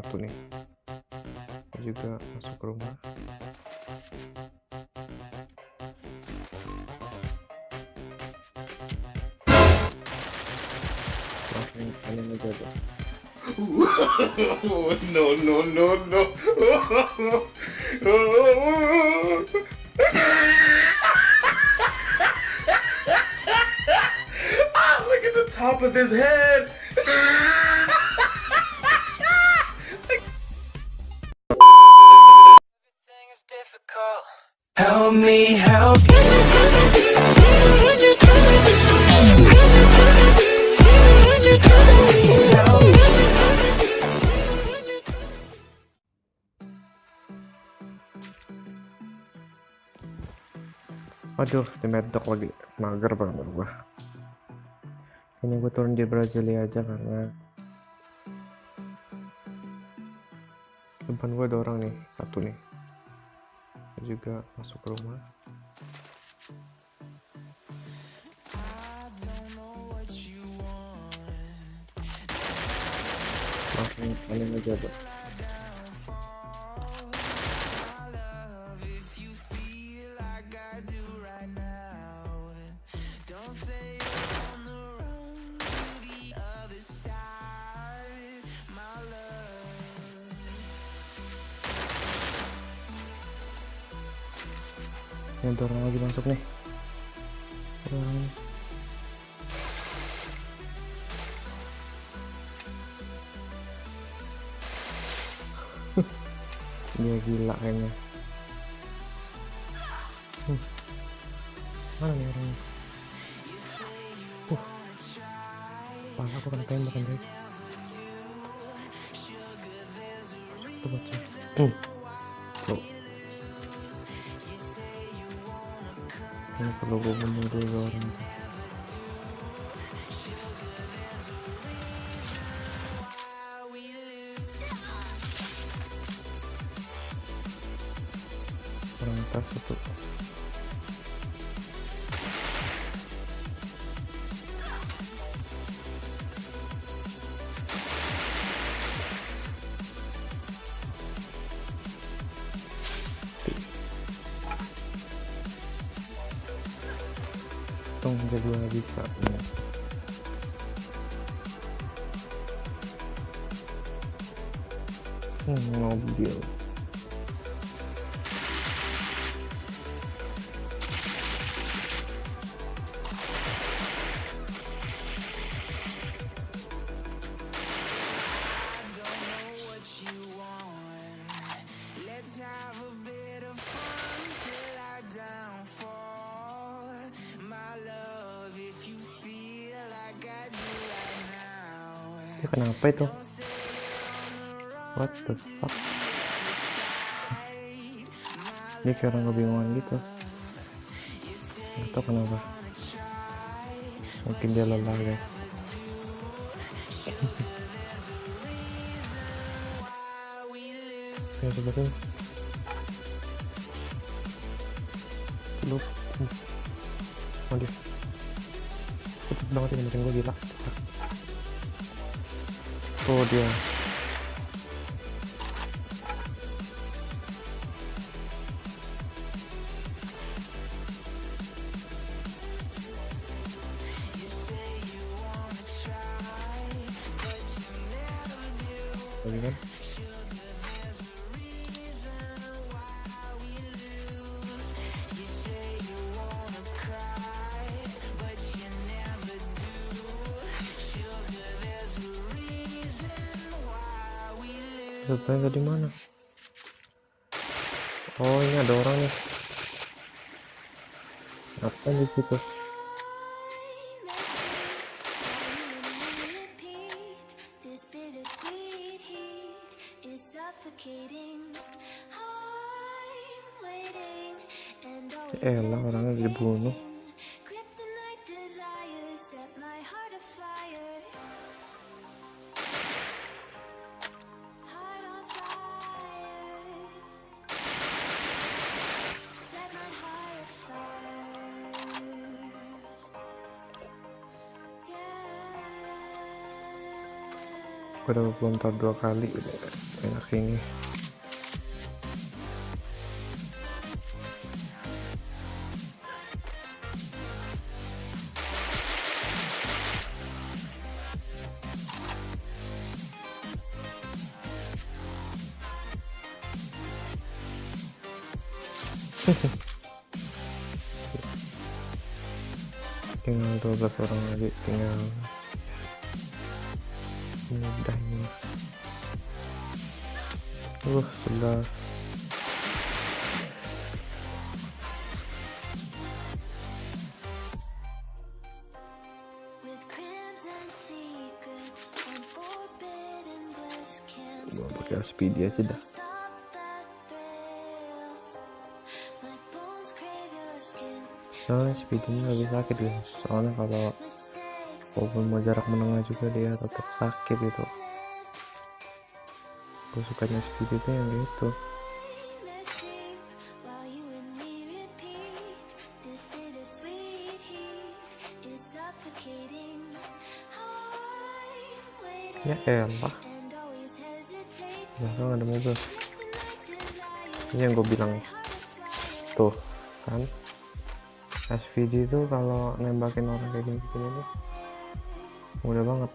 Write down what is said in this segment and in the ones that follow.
satu nih. Juga masuk ke rumah. Langsung kalian aja tuh. No, no, no, no. Look at the top of his head. Everything is difficult. Help me help you. Aduh, di Medok lagi mager banget gua. Ini gue turun di Brasilia aja karena depan gue ada orang nih, satu nih. Juga masuk ke rumah. Langsung kalian aja tuh. Ini ada orang lagi masuk nih. Orang. Dia gila kayaknya. Mana nih orangnya? Pala aku kena tembak kan guys. Tuh baca. Tuh. Ini perlu gue bunuh dulu orang itu. Orang atas itu. Jadi gua bisa ya. Mobil itu kenapa itu? What the fuck? Dia kayak orang kebingungan gitu. Gak tau kenapa. Mungkin dia lelah guys. Ya sebenernya lu waduh cepet banget ini makin gue gila. Oh dia lagi kan. Rupanya tadi mana? Oh ini ada orang nih. Apa di situ? Elah orangnya dibunuh. Gue udah belum tahu 2 kali udah. Enak ini. Tinggal 12 orang lagi, tinggal mudah ini. 11. Gua pakai speedy aja dah. Soalnya speednya lebih sakit guys. Soalnya kalau walaupun mau jarak menengah juga dia tetap sakit gitu. Gue sukanya speed itu yang gitu. Ya elah, belakang ada mobil. Ini yang gue bilang tuh kan, SVD itu kalau nembakin orang kayak gini nih mudah banget.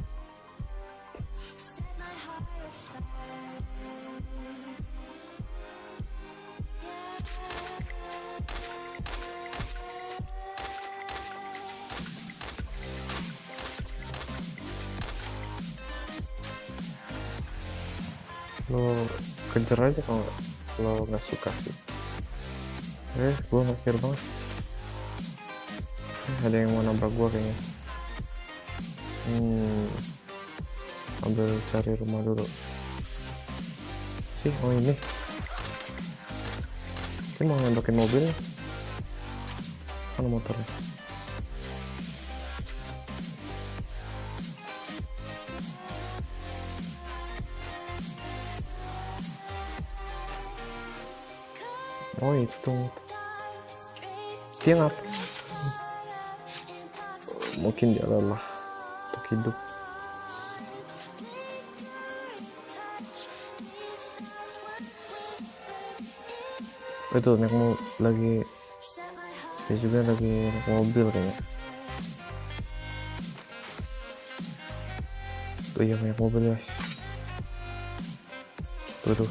Lo kejar aja kalau lo nggak suka sih. Gua nggak care banget. Ada yang mau nabrak gua kayaknya. Ambil cari rumah dulu sih. Oh ini mau nembakin mobil kan, motornya. Oh itu dia ngap, mungkin dia lelah untuk hidup. Itu naik lagi, dia juga lagi naik mobil kayaknya. Tuh ya, naik mobil guys. Tuh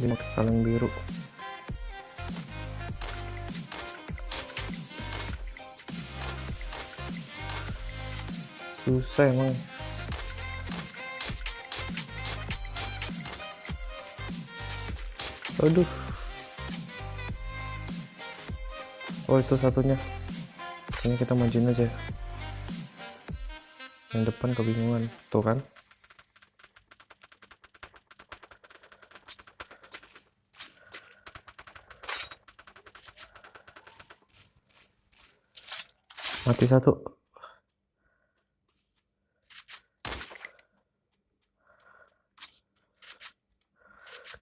dia pakai kaleng biru. Susah emang. Aduh. Oh itu satunya. Ini kita majuin aja. Yang depan kebingungan. Tuh kan. Mati satu.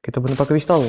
Kita bener pakai pistol.